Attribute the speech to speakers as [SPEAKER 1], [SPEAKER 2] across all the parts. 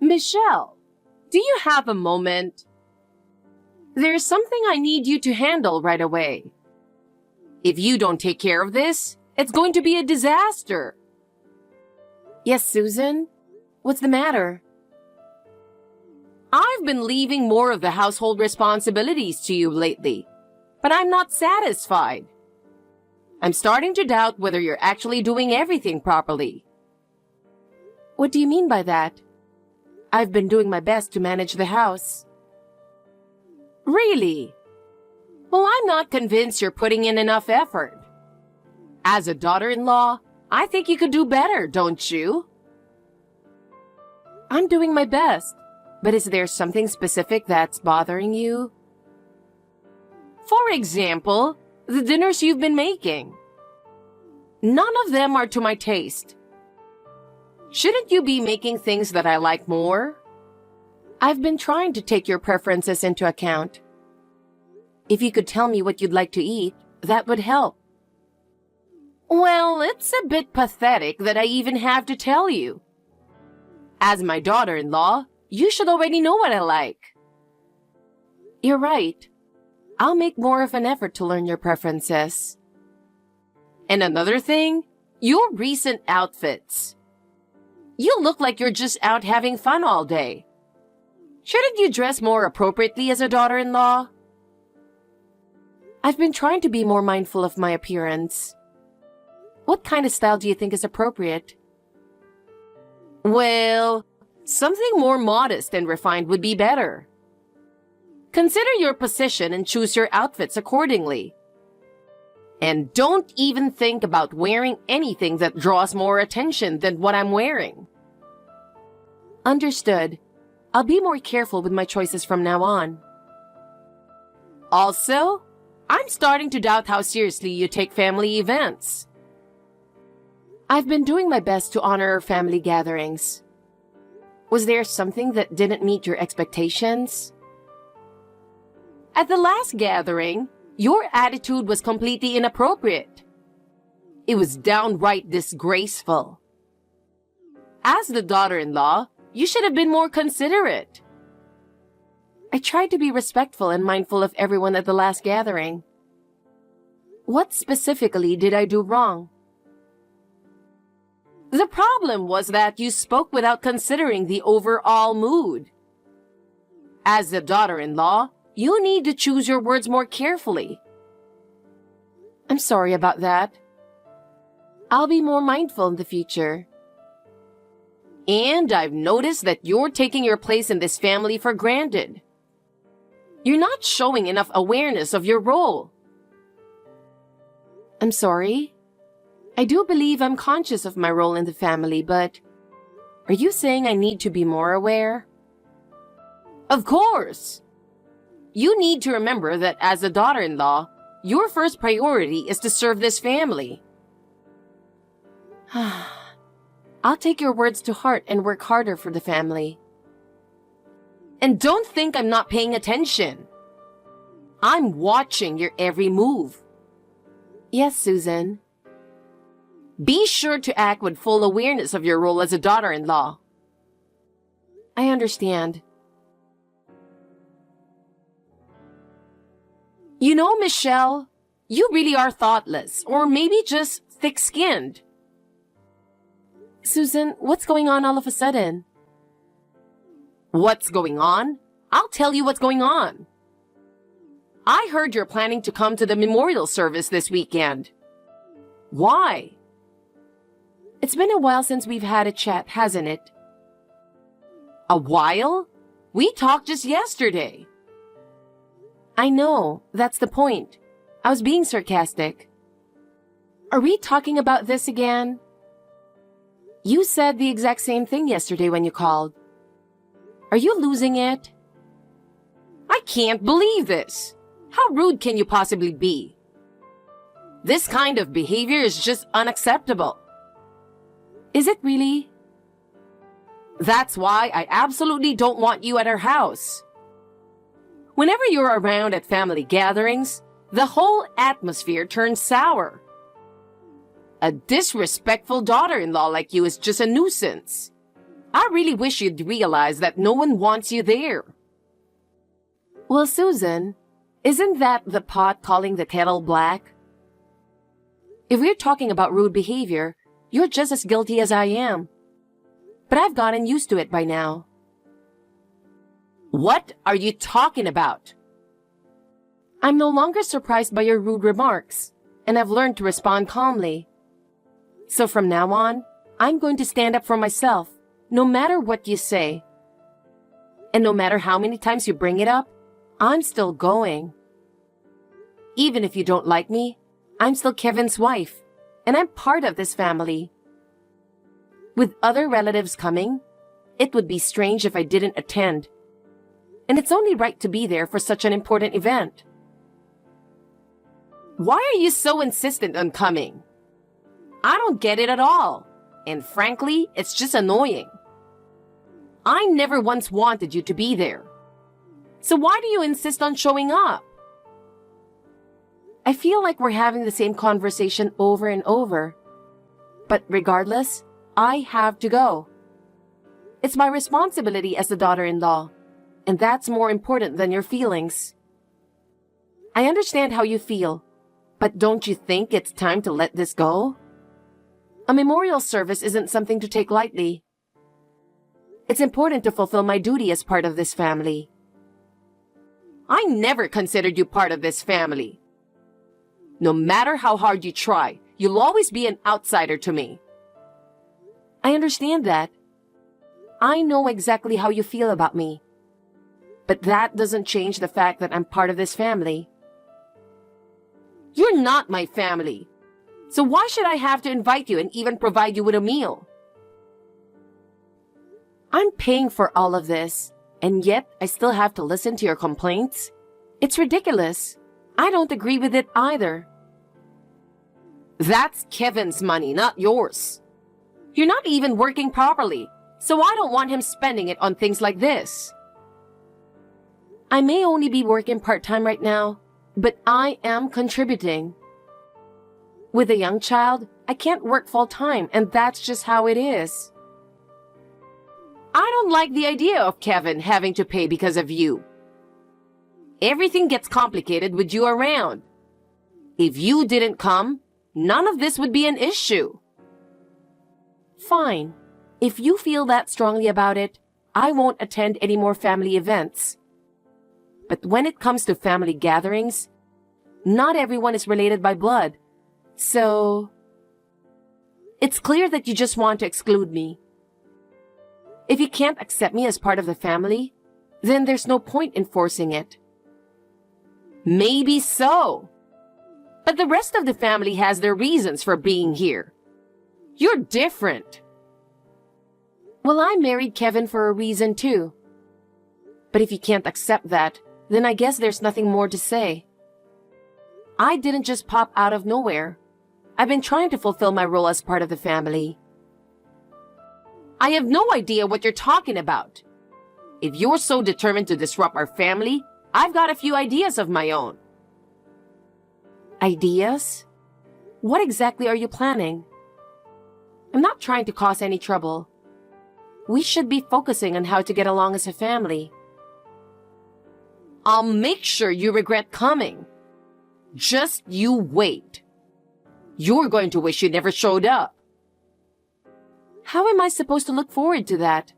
[SPEAKER 1] Michelle, do you have a moment? There's something I need you to handle right away. If you don't take care of this, it's going to be a disaster. Yes, Susan? What's the matter? I've been leaving more of the household responsibilities to you lately, but I'm not satisfied. I'm starting to doubt whether you're actually doing everything properly. What do you mean by that? I've been doing my best to manage the house. Really? Well, I'm not convinced you're putting in enough effort. As a daughter-in-law, I think you could do better, don't you? I'm doing my best, but is there something specific that's bothering you? For example, the dinners you've been making. None of them are to my taste. Shouldn't you be making things that I like more? I've been trying to take your preferences into account. If you could tell me what you'd like to eat, that would help. Well, it's a bit pathetic that I even have to tell you. As my daughter-in-law, you should already know what I like. You're right. I'll make more of an effort to learn your preferences. And another thing, your recent outfits. You look like you're just out having fun all day. Shouldn't you dress more appropriately as a daughter-in-law? I've been trying to be more mindful of my appearance. What kind of style do you think is appropriate? Well, something more modest and refined would be better. Consider your position and choose your outfits accordingly. And don't even think about wearing anything that draws more attention than what I'm wearing. Understood. I'll be more careful with my choices from now on. Also, I'm starting to doubt how seriously you take family events. I've been doing my best to honor our family gatherings. Was there something that didn't meet your expectations? At the last gathering, your attitude was completely inappropriate. It was downright disgraceful. As the daughter-in-law, you should have been more considerate. I tried to be respectful and mindful of everyone at the last gathering. What specifically did I do wrong? The problem was that you spoke without considering the overall mood. As the daughter-in-law, you need to choose your words more carefully. I'm sorry about that. I'll be more mindful in the future. And I've noticed that you're taking your place in this family for granted. You're not showing enough awareness of your role. I'm sorry. I do believe I'm conscious of my role in the family, but are you saying I need to be more aware? Of course! You need to remember that as a daughter-in-law, your first priority is to serve this family. I'll take your words to heart and work harder for the family. And don't think I'm not paying attention. I'm watching your every move. Yes, Susan. Be sure to act with full awareness of your role as a daughter-in-law. I understand. You know, Michelle, you really are thoughtless, or maybe just thick-skinned. Susan, what's going on all of a sudden? What's going on? I'll tell you what's going on. I heard you're planning to come to the memorial service this weekend. Why? It's been a while since we've had a chat, hasn't it? A while? We talked just yesterday. I know, that's the point. I was being sarcastic. Are we talking about this again? You said the exact same thing yesterday when you called. Are you losing it? I can't believe this. How rude can you possibly be? This kind of behavior is just unacceptable. Is it really? That's why I absolutely don't want you at our house. Whenever you're around at family gatherings, the whole atmosphere turns sour. A disrespectful daughter-in-law like you is just a nuisance. I really wish you'd realize that no one wants you there. Well, Susan, isn't that the pot calling the kettle black? If we're talking about rude behavior, you're just as guilty as I am. But I've gotten used to it by now. What are you talking about? I'm no longer surprised by your rude remarks, and I've learned to respond calmly. So from now on, I'm going to stand up for myself, no matter what you say. And no matter how many times you bring it up, I'm still going. Even if you don't like me, I'm still Kevin's wife, and I'm part of this family. With other relatives coming, it would be strange if I didn't attend. And it's only right to be there for such an important event. Why are you so insistent on coming? I don't get it at all. And frankly, it's just annoying. I never once wanted you to be there. So why do you insist on showing up? I feel like we're having the same conversation over and over. But regardless, I have to go. It's my responsibility as the daughter-in-law, and that's more important than your feelings. I understand how you feel, but don't you think it's time to let this go? A memorial service isn't something to take lightly. It's important to fulfill my duty as part of this family. I never considered you part of this family. No matter how hard you try, you'll always be an outsider to me. I understand that. I know exactly how you feel about me. But that doesn't change the fact that I'm part of this family. You're not my family. So why should I have to invite you and even provide you with a meal? I'm paying for all of this, and yet I still have to listen to your complaints? It's ridiculous. I don't agree with it either. That's Kevin's money, not yours. You're not even working properly, so I don't want him spending it on things like this. I may only be working part-time right now, but I am contributing. With a young child, I can't work full-time, and that's just how it is. I don't like the idea of Kevin having to pay because of you. Everything gets complicated with you around. If you didn't come, none of this would be an issue. Fine. If you feel that strongly about it, I won't attend any more family events. But when it comes to family gatherings, not everyone is related by blood. So, it's clear that you just want to exclude me. If you can't accept me as part of the family, then there's no point in forcing it. Maybe so. But the rest of the family has their reasons for being here. You're different. Well, I married Kevin for a reason too. But if you can't accept that, then I guess there's nothing more to say. I didn't just pop out of nowhere. I've been trying to fulfill my role as part of the family. I have no idea what you're talking about. If you're so determined to disrupt our family, I've got a few ideas of my own. Ideas? What exactly are you planning? I'm not trying to cause any trouble. We should be focusing on how to get along as a family. I'll make sure you regret coming. Just you wait. You're going to wish you never showed up. How am I supposed to look forward to that?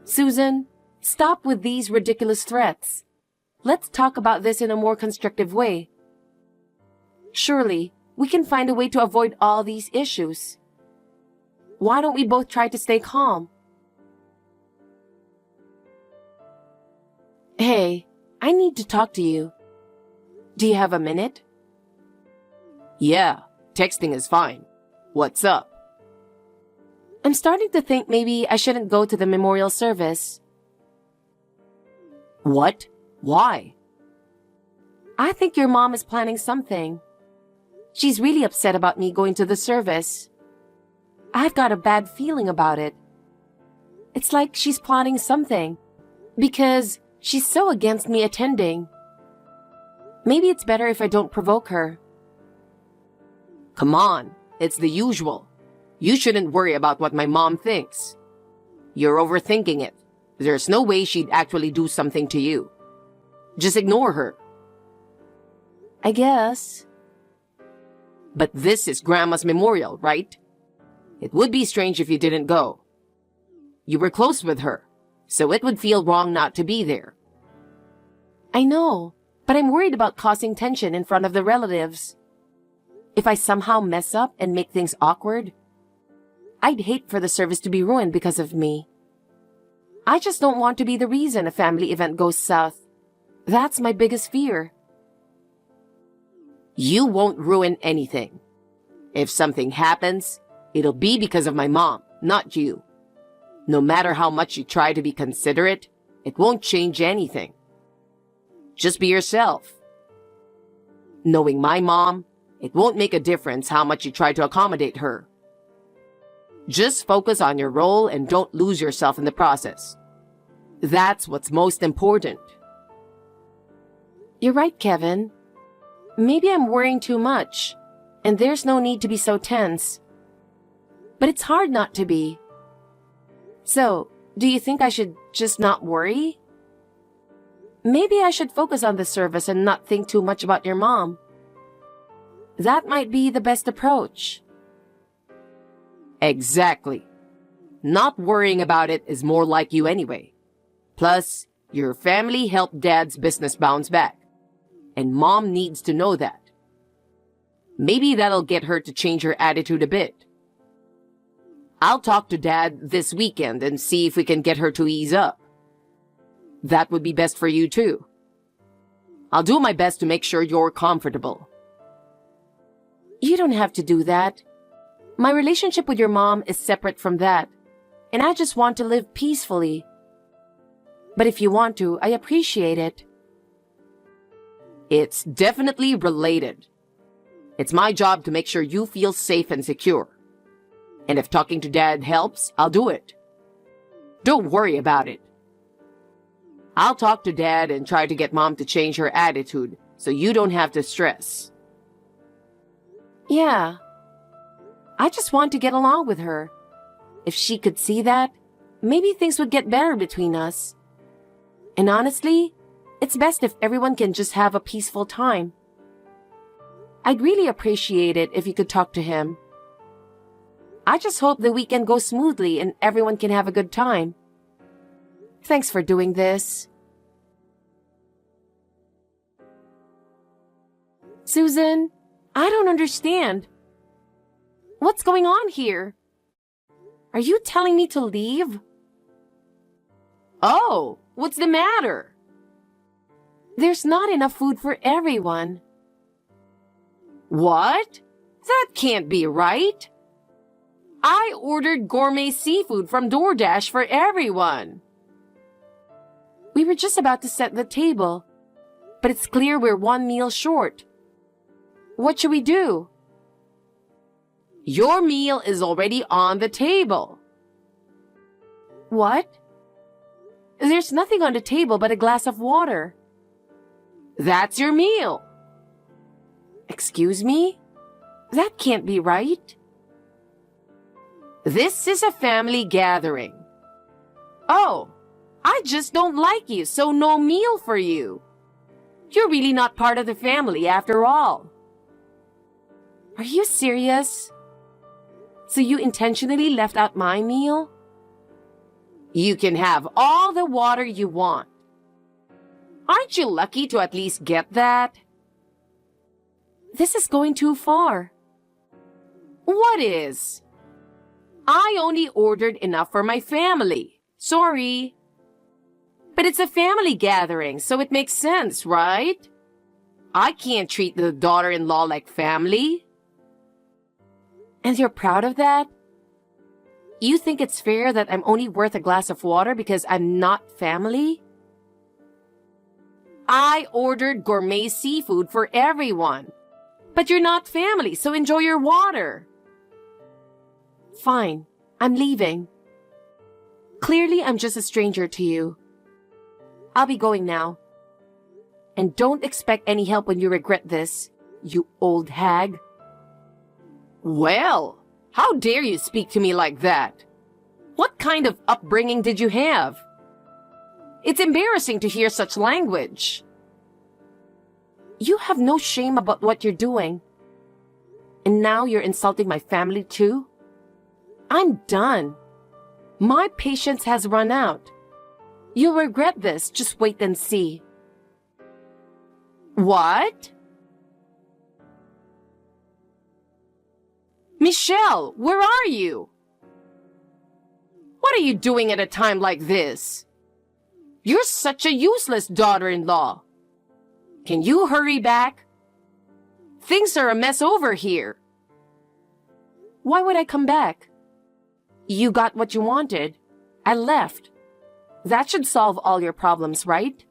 [SPEAKER 1] Susan, stop with these ridiculous threats. Let's talk about this in a more constructive way. Surely, we can find a way to avoid all these issues. Why don't we both try to stay calm? Hey, I need to talk to you. Do you have a minute? Yeah, texting is fine. What's up? I'm starting to think maybe I shouldn't go to the memorial service. What? Why? I think your mom is planning something. She's really upset about me going to the service. I've got a bad feeling about it. It's like she's plotting something, because she's so against me attending. Maybe it's better if I don't provoke her. Come on, it's the usual. You shouldn't worry about what my mom thinks. You're overthinking it. There's no way she'd actually do something to you. Just ignore her. I guess. But this is Grandma's memorial, right? It would be strange if you didn't go. You were close with her, so it would feel wrong not to be there. I know, but I'm worried about causing tension in front of the relatives. If I somehow mess up and make things awkward, I'd hate for the service to be ruined because of me. I just don't want to be the reason a family event goes south. That's my biggest fear. You won't ruin anything. If something happens, it'll be because of my mom, not you. No matter how much you try to be considerate, it won't change anything. Just be yourself. Knowing my mom, it won't make a difference how much you try to accommodate her. Just focus on your role and don't lose yourself in the process. That's what's most important. You're right, Kevin. Maybe I'm worrying too much, and there's no need to be so tense. But it's hard not to be. So, do you think I should just not worry? Maybe I should focus on the service and not think too much about your mom. That might be the best approach. Exactly. Not worrying about it is more like you anyway. Plus, your family helped Dad's business bounce back, and Mom needs to know that. Maybe that'll get her to change her attitude a bit. I'll talk to Dad this weekend and see if we can get her to ease up. That would be best for you too. I'll do my best to make sure you're comfortable. You don't have to do that. My relationship with your mom is separate from that, and I just want to live peacefully. But if you want to, I appreciate it. It's definitely related. It's my job to make sure you feel safe and secure. And if talking to Dad helps, I'll do it. Don't worry about it. I'll talk to Dad and try to get Mom to change her attitude so you don't have to stress. Yeah. I just want to get along with her. If she could see that, maybe things would get better between us. And honestly, it's best if everyone can just have a peaceful time. I'd really appreciate it if you could talk to him. I just hope the weekend goes smoothly and everyone can have a good time. Thanks for doing this. Susan, I don't understand. What's going on here? Are you telling me to leave? Oh, what's the matter? There's not enough food for everyone. What? That can't be right. I ordered gourmet seafood from DoorDash for everyone. We were just about to set the table, but it's clear we're one meal short. What should we do? Your meal is already on the table. What? There's nothing on the table but a glass of water. That's your meal. Excuse me? That can't be right. This is a family gathering. Oh, I just don't like you, so no meal for you. You're really not part of the family after all. Are you serious? So you intentionally left out my meal? You can have all the water you want. Aren't you lucky to at least get that? This is going too far. What is? I only ordered enough for my family. Sorry. But it's a family gathering, so it makes sense, right? I can't treat the daughter-in-law like family. And you're proud of that? You think it's fair that I'm only worth a glass of water because I'm not family? I ordered gourmet seafood for everyone. But you're not family, so enjoy your water. Fine, I'm leaving. Clearly, I'm just a stranger to you. I'll be going now. And don't expect any help when you regret this, you old hag. Well, how dare you speak to me like that? What kind of upbringing did you have? It's embarrassing to hear such language. You have no shame about what you're doing. And now you're insulting my family too? I'm done. My patience has run out. You'll regret this. Just wait and see. What? Michelle, where are you? What are you doing at a time like this? You're such a useless daughter-in-law. Can you hurry back? Things are a mess over here. Why would I come back? You got what you wanted. I left. That should solve all your problems, right?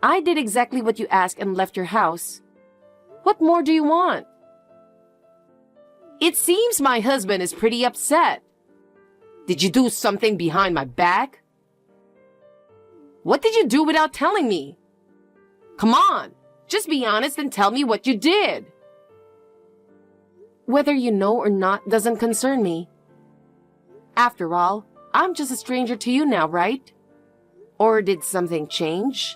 [SPEAKER 1] I did exactly what you asked and left your house. What more do you want? It seems my husband is pretty upset. Did you do something behind my back? What did you do without telling me? Come on, just be honest and tell me what you did. Whether you know or not doesn't concern me. After all, I'm just a stranger to you now, right? Or did something change?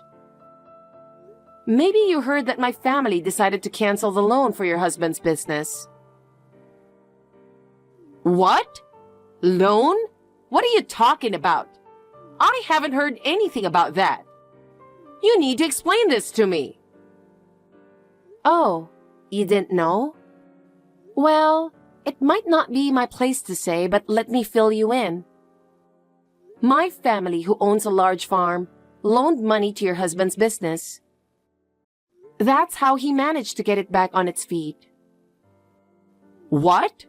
[SPEAKER 1] Maybe you heard that my family decided to cancel the loan for your husband's business. What? Loan? What are you talking about? I haven't heard anything about that. You need to explain this to me. Oh, you didn't know? Well, it might not be my place to say, but let me fill you in. My family, who owns a large farm, loaned money to your husband's business. That's how he managed to get it back on its feet. What?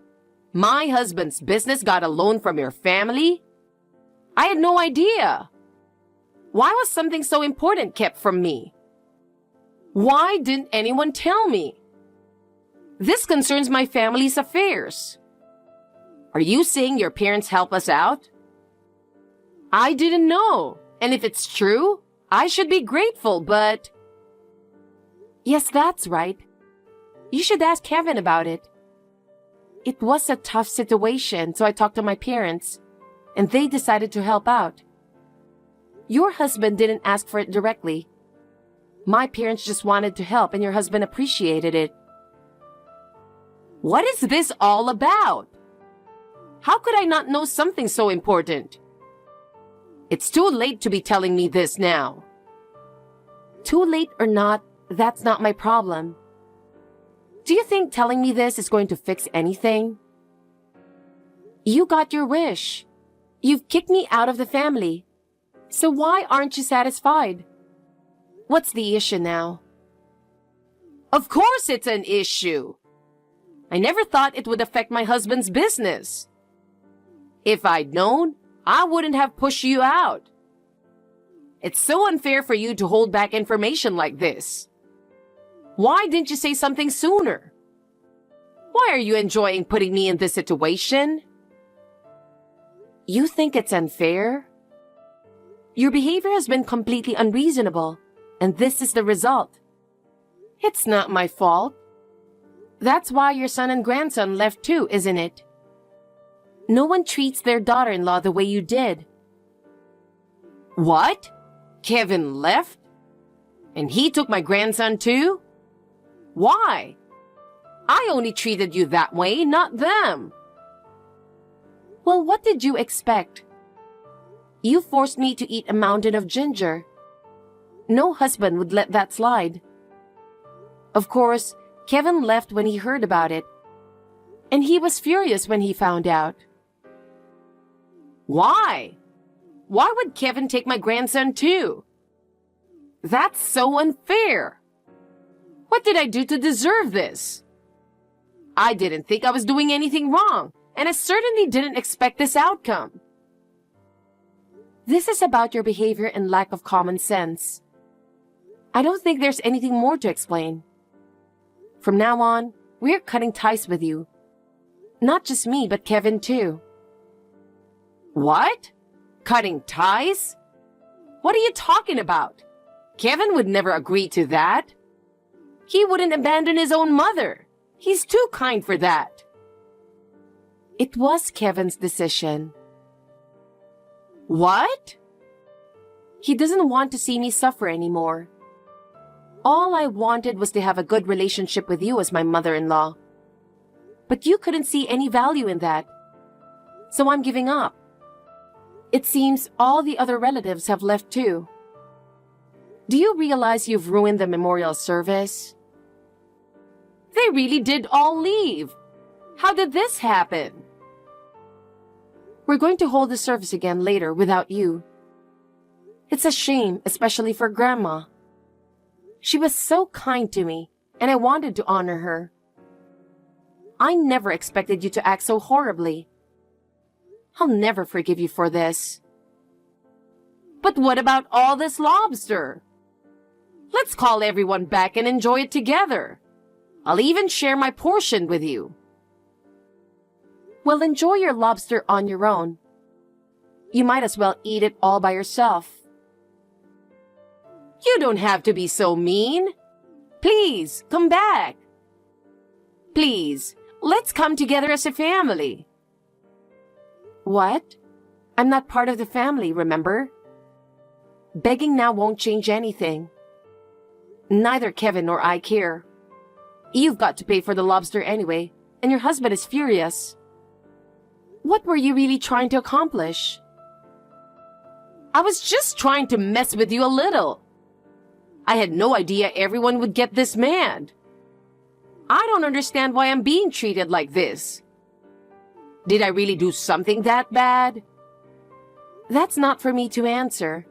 [SPEAKER 1] My husband's business got a loan from your family? I had no idea. Why was something so important kept from me? Why didn't anyone tell me? This concerns my family's affairs. Are you saying your parents help us out? I didn't know, and if it's true, I should be grateful, but... Yes, that's right. You should ask Kevin about it. It was a tough situation, so I talked to my parents, and they decided to help out. Your husband didn't ask for it directly. My parents just wanted to help, and your husband appreciated it. What is this all about? How could I not know something so important? It's too late to be telling me this now. Too late or not, that's not my problem. Do you think telling me this is going to fix anything? You got your wish. You've kicked me out of the family. So why aren't you satisfied? What's the issue now? Of course it's an issue. I never thought it would affect my husband's business. If I'd known, I wouldn't have pushed you out. It's so unfair for you to hold back information like this. Why didn't you say something sooner? Why are you enjoying putting me in this situation? You think it's unfair? Your behavior has been completely unreasonable, and this is the result. It's not my fault. That's why your son and grandson left too, isn't it? No one treats their daughter-in-law the way you did. What? Kevin left? And he took my grandson too? Why? I only treated you that way, not them. Well, what did you expect? You forced me to eat a mountain of ginger. No husband would let that slide. Of course, Kevin left when he heard about it. And he was furious when he found out. Why? Why would Kevin take my grandson too? That's so unfair. What did I do to deserve this? I didn't think I was doing anything wrong, and I certainly didn't expect this outcome. This is about your behavior and lack of common sense. I don't think there's anything more to explain. From now on, we're cutting ties with you. Not just me, but Kevin too. What? Cutting ties? What are you talking about? Kevin would never agree to that. He wouldn't abandon his own mother. He's too kind for that. It was Kevin's decision. What? He doesn't want to see me suffer anymore. All I wanted was to have a good relationship with you as my mother-in-law. But you couldn't see any value in that. So I'm giving up. It seems all the other relatives have left too. Do you realize you've ruined the memorial service? They really did all leave. How did this happen? We're going to hold the service again later without you. It's a shame, especially for Grandma. She was so kind to me, and I wanted to honor her. I never expected you to act so horribly. I'll never forgive you for this. But what about all this lobster? Let's call everyone back and enjoy it together. I'll even share my portion with you. Well, enjoy your lobster on your own. You might as well eat it all by yourself. You don't have to be so mean. Please, come back. Please, let's come together as a family. What? I'm not part of the family, remember? Begging now won't change anything. Neither Kevin nor I care. You've got to pay for the lobster anyway, and your husband is furious. What were you really trying to accomplish? I was just trying to mess with you a little. I had no idea everyone would get this mad. I don't understand why I'm being treated like this. Did I really do something that bad? That's not for me to answer.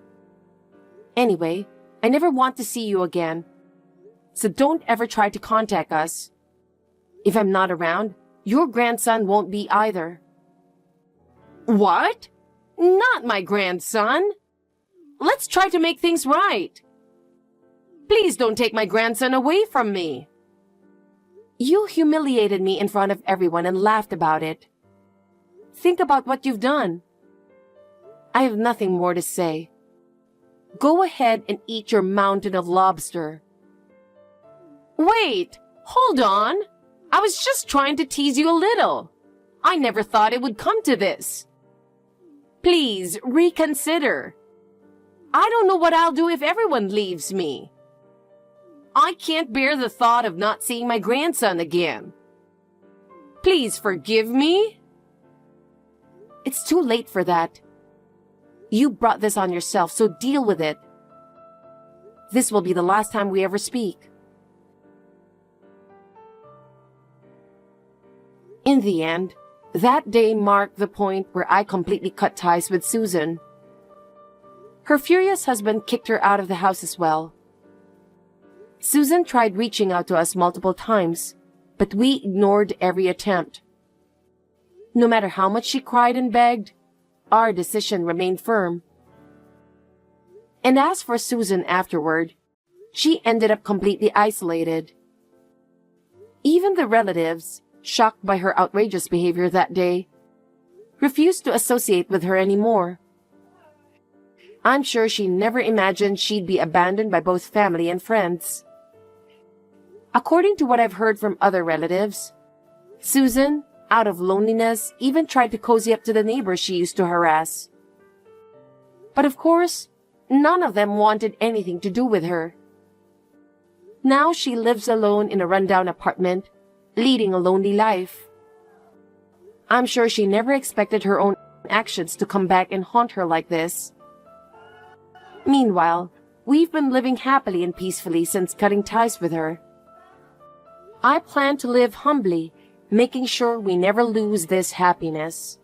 [SPEAKER 1] Anyway, I never want to see you again. So don't ever try to contact us. If I'm not around, your grandson won't be either. What? Not my grandson. Let's try to make things right. Please don't take my grandson away from me. You humiliated me in front of everyone and laughed about it. Think about what you've done. I have nothing more to say. Go ahead and eat your mountain of lobster. Wait, hold on. I was just trying to tease you a little. I never thought it would come to this. Please reconsider. I don't know what I'll do if everyone leaves me. I can't bear the thought of not seeing my grandson again. Please forgive me. It's too late for that. You brought this on yourself, so deal with it. This will be the last time we ever speak. In the end, that day marked the point where I completely cut ties with Susan. Her furious husband kicked her out of the house as well. Susan tried reaching out to us multiple times, but we ignored every attempt. No matter how much she cried and begged, our decision remained firm. And as for Susan afterward, she ended up completely isolated. Even the relatives, shocked by her outrageous behavior that day, refused to associate with her anymore. I'm sure she never imagined she'd be abandoned by both family and friends. According to what I've heard from other relatives, Susan, out of loneliness, even tried to cozy up to the neighbors she used to harass. But of course, none of them wanted anything to do with her. Now she lives alone in a rundown apartment, leading a lonely life. I'm sure she never expected her own actions to come back and haunt her like this. Meanwhile, we've been living happily and peacefully since cutting ties with her. I plan to live humbly, making sure we never lose this happiness.